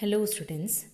Hello students.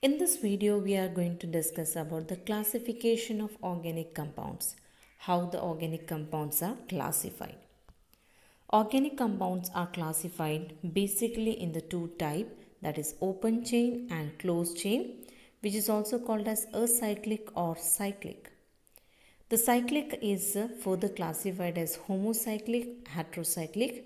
In this video we are going to discuss about the classification of organic compounds. How the organic compounds are classified. Organic compounds are classified basically in the two type, that is open chain and closed chain, which is also called as acyclic or cyclic. The cyclic is further classified as homocyclic, heterocyclic,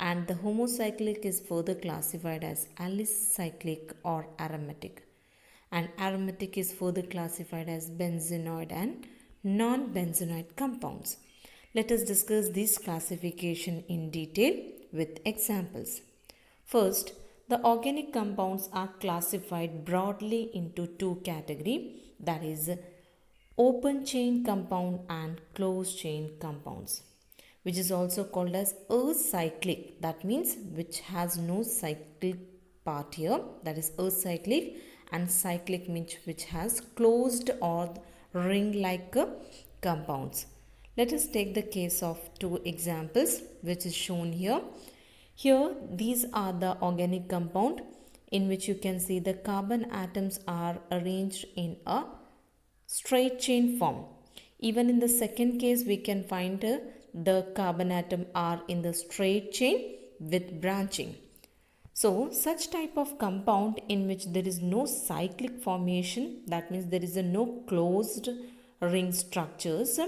and the homocyclic is further classified as alicyclic or aromatic. And aromatic is further classified as benzenoid and non-benzenoid compounds. Let us discuss this classification in detail with examples. First, the organic compounds are classified broadly into two categories, that is open chain compound and closed chain compounds, which is also called as acyclic. That means which has no cyclic part here, that is acyclic, and cyclic means which has closed or ring like compounds. Let us take the case of two examples which is shown here. Here these are the organic compound in which you can see the carbon atoms are arranged in a straight chain form. Even in the second case we can find the carbon atom are in the straight chain with branching. So such type of compound in which there is no cyclic formation, that means there is no closed ring structures.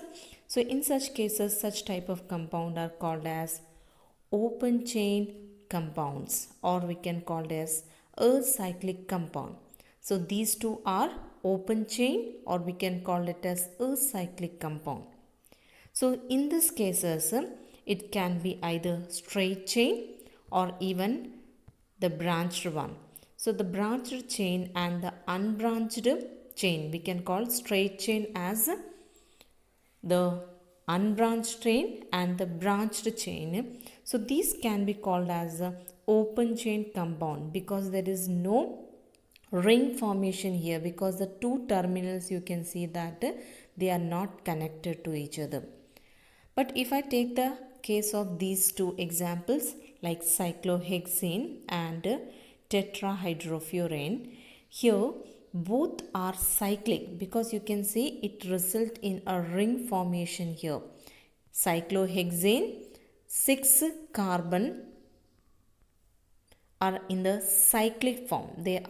So in such cases such type of compound are called as open chain compounds, or we can call it as acyclic compound. So these two are open chain, or we can call it as acyclic compound. So in these cases it can be either straight chain or even the branched one. So the branched chain and the unbranched chain, we can call straight chain as the unbranched chain and the branched chain. So these can be called as a open chain compound because there is no ring formation here, because the two terminals you can see that they are not connected to each other. But if I take the case of these two examples like cyclohexane and tetrahydrofuran, here both are cyclic because you can see it results in a ring formation here. Cyclohexane 6 carbon are in the cyclic form. There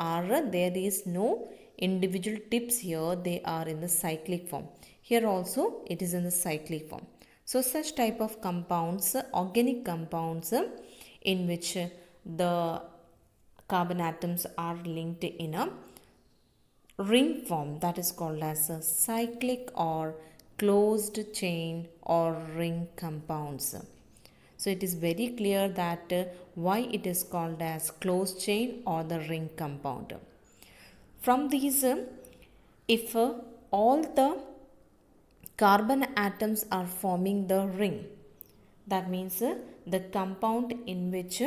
is no individual tips here, they are in the cyclic form. Here also it is in the cyclic form. So such type of compounds, organic compounds in which the carbon atoms are linked in a ring form, that is called as a cyclic or closed chain or ring compounds. So it is very clear that why it is called as closed chain or the ring compound. From these, if all the carbon atoms are forming the ring, that means the compound in which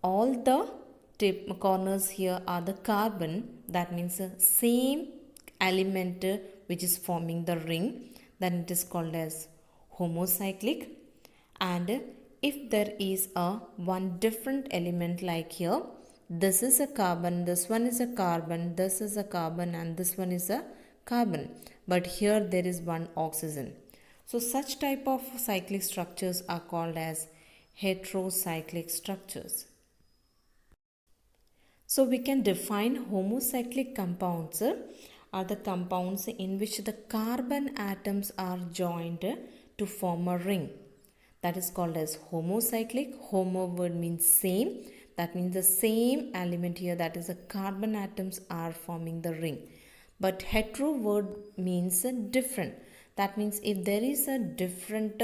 all the tip corners here are the carbon, that means same element which is forming the ring, then it is called as homocyclic. And if there is a one different element like here, this is a carbon, this one is a carbon, this is a carbon, and this one is a carbon, but here there is one oxygen. So such type of cyclic structures are called as heterocyclic structures. So we can define homocyclic compounds are the compounds in which the carbon atoms are joined to form a ring. That is called as homocyclic. Homo word means same. That means the same element here, that is the carbon atoms are forming the ring. But hetero word means different. That means if there is a different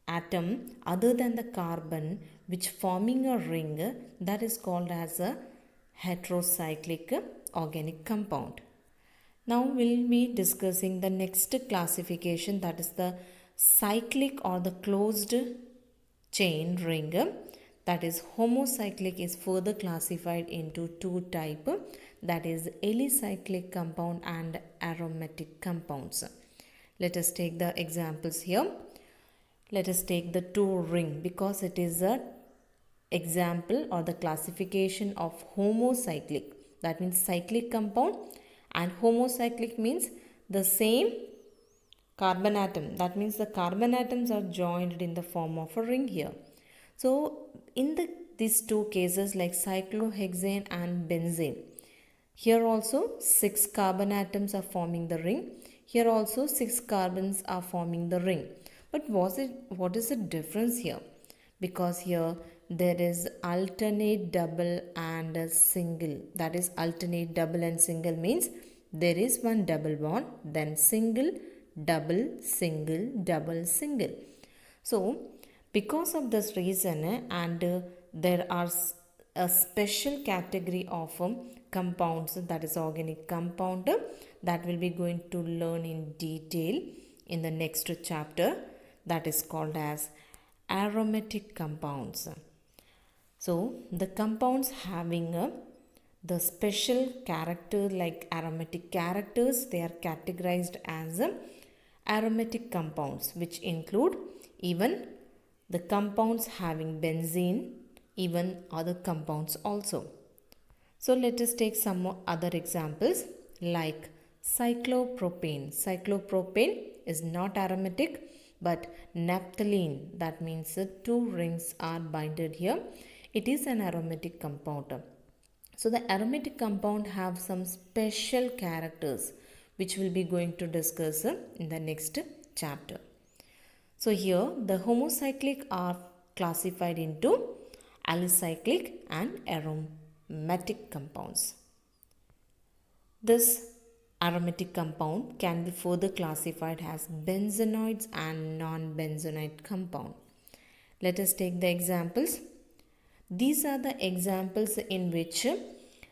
atom other than the carbon which forming a ring, that is called as a heterocyclic organic compound. Now we'll be discussing the next classification, that is the cyclic or the closed chain ring. That is homocyclic is further classified into two type, that is alicyclic compound and aromatic compounds. Let us take the examples here. Let us take the two ring because it is a example or the classification of homocyclic. That means cyclic compound, and homocyclic means the same carbon atom. That means the carbon atoms are joined in the form of a ring here. So in these two cases like cyclohexane and benzene, here also 6 carbon atoms are forming the ring. Here also 6 carbons are forming the ring. But what is the difference here? Because here there is alternate double and a single. That is, alternate double and single means there is one double bond, then single, double, single, double, single. So because of this reason, there are a special category of compounds, that is organic compound, that will be going to learn in detail in the next chapter, that is called as aromatic compounds. So the compounds having the special character like aromatic characters, they are categorized as aromatic compounds, which include even the compounds having benzene, even other compounds also. So let us take some other examples like cyclopropane. Cyclopropane is not aromatic, but naphthalene, that means the two rings are binded here. It is an aromatic compound. So the aromatic compound have some special characters which we'll be going to discuss in the next chapter. So here the homocyclic are classified into alicyclic and aromatic compounds. This aromatic compound can be further classified as benzenoids and non-benzonoid compound. Let us take the examples. These are the examples in which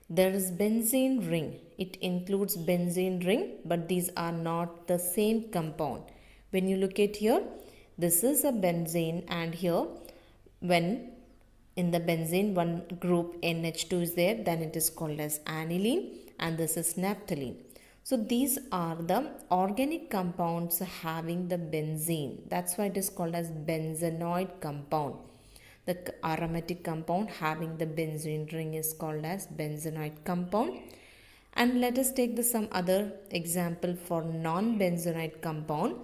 there is benzene ring. It includes benzene ring, but these are not the same compound. When you look at here, this is a benzene, and here when in the benzene one group NH2 is there, then it is called as aniline, and this is naphthalene. So these are the organic compounds having the benzene. That's why it is called as benzenoid compound. The aromatic compound having the benzene ring is called as benzenoid compound. And let us take some other example for non-benzonoid compound,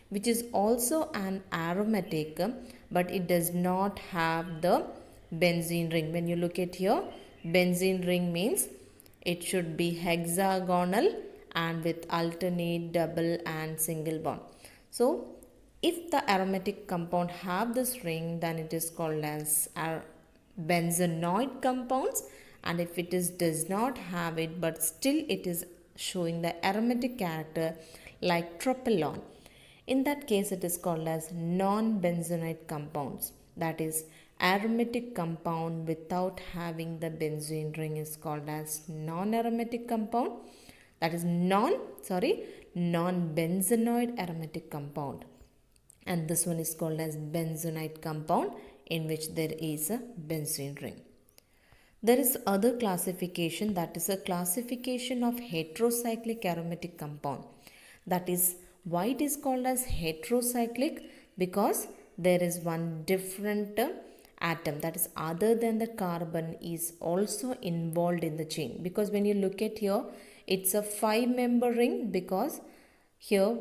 which is also an aromatic, but it does not have the benzene ring. When you look at here, benzene ring means it should be hexagonal and with alternate double and single bond. So if the aromatic compound have this ring, then it is called as benzenoid compounds, and if it does not have it but still it is showing the aromatic character like tropelone, in that case it is called as non-benzonoid compounds. That is, aromatic compound without having the benzene ring is called as non-aromatic compound. That is non-benzenoid aromatic compound. And this one is called as benzonoid compound, in which there is a benzene ring. There is other classification, that is a classification of heterocyclic aromatic compound. That is why it is called as heterocyclic, because there is one different atom, that is other than the carbon, is also involved in the chain. Because when you look at here, it's a 5-member ring, because here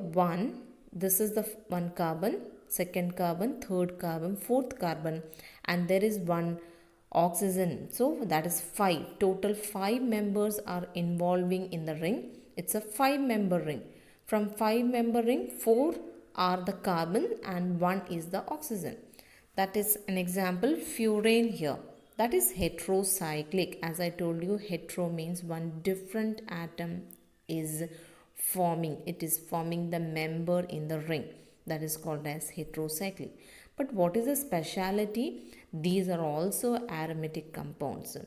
this is the one carbon, second carbon, third carbon, fourth carbon, and there is one oxygen. So that is 5. Total 5 members are involving in the ring. It's a 5-member ring. From 5-member ring, 4 are the carbon and 1 is the oxygen. That is an example, furane here. That is heterocyclic. As I told you, hetero means one different atom is forming. It is forming the member in the ring. That is called as heterocyclic. But what is the speciality? These are also aromatic compounds.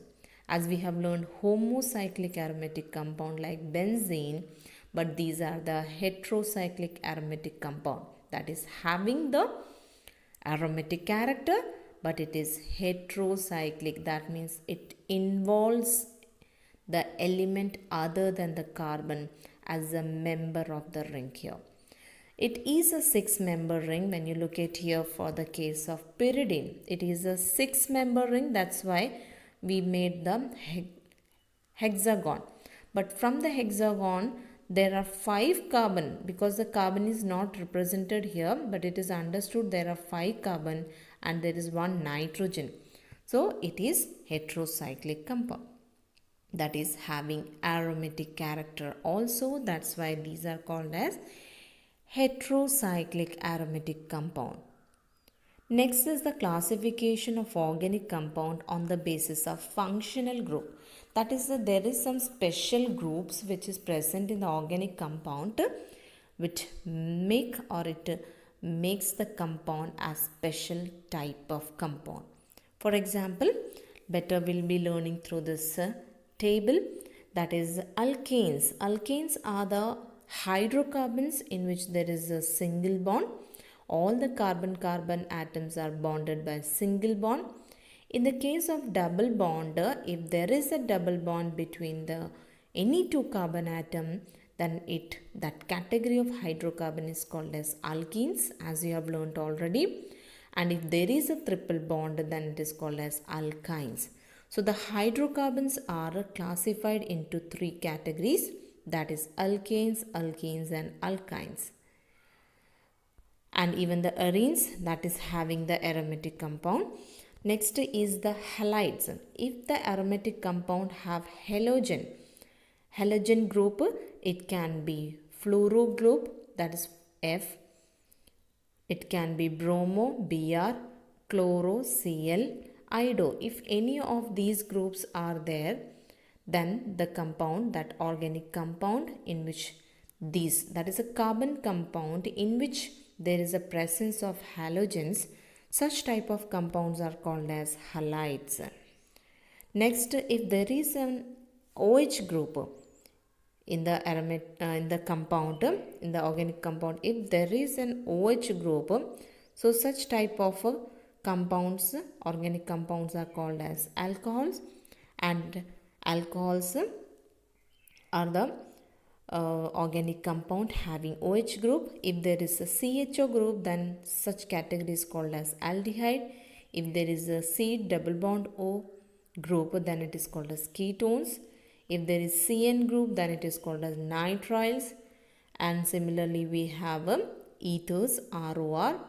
As we have learned homocyclic aromatic compound like benzene, but these are the heterocyclic aromatic compound. That is having the aromatic character, but it is heterocyclic. That means it involves the element other than the carbon as a member of the ring here. It is a six-member ring when you look at here for the case of pyridine. It is a six-member ring, that's why we made the hexagon. But from the hexagon, there are 5 carbon because the carbon is not represented here, but it is understood there are 5 carbon and there is 1 nitrogen. So it is heterocyclic compound, that is having aromatic character also. That's why these are called as heterocyclic aromatic compound. Next is the classification of organic compound on the basis of functional group. That is that there is some special groups which is present in the organic compound which make or it makes the compound a special type of compound. For example, better we'll be learning through this table, that is alkanes. Alkanes are the hydrocarbons in which there is a single bond. All the carbon-carbon atoms are bonded by a single bond. In the case of double bond, if there is a double bond between the any two carbon atom, then that category of hydrocarbon is called as alkenes, as you have learnt already. And if there is a triple bond, then it is called as alkynes. So the hydrocarbons are classified into 3 categories, that is alkanes, alkenes and alkynes. And even the arenes, that is having the aromatic compound. Next is the halides. If the aromatic compound have halogen group, it can be fluoro group, that is F. It can be bromo, Br, chloro, Cl, ido. If any of these groups are there, then the compound, that organic compound in which these, that is a carbon compound in which there is a presence of halogens, such type of compounds are called as halides. Next, if there is an OH group in the compound, in the organic compound, if there is an OH group, so such type of compounds, organic compounds are called as alcohols, and alcohols are the organic compound having OH group. If there is a CHO group, then such category is called as aldehyde. If there is a C double bond O group, then it is called as ketones. If there is CN group, then it is called as nitriles. And similarly, we have ethers, ROR.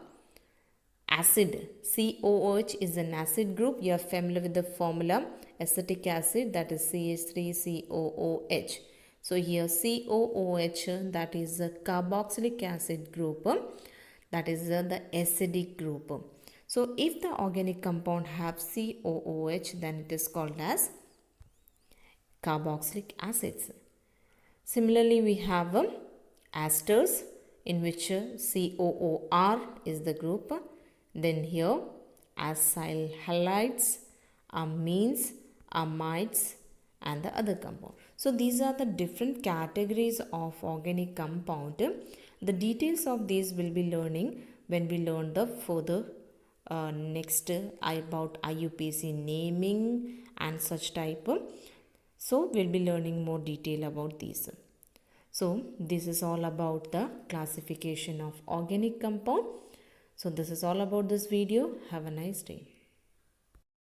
Acid, COOH is an acid group. You are familiar with the formula, acetic acid, that is CH3COOH. So here COOH, that is a carboxylic acid group, that is the acidic group. So if the organic compound have COOH, then it is called as carboxylic acids. Similarly, we have esters in which COOR is the group. Then here acyl halides, amines, amides and the other compound. So these are the different categories of organic compound. The details of these will be learning when we learn the further next about IUPAC naming and such type. So we'll be learning more detail about these. So this is all about the classification of organic compound. So this is all about this video. Have a nice day.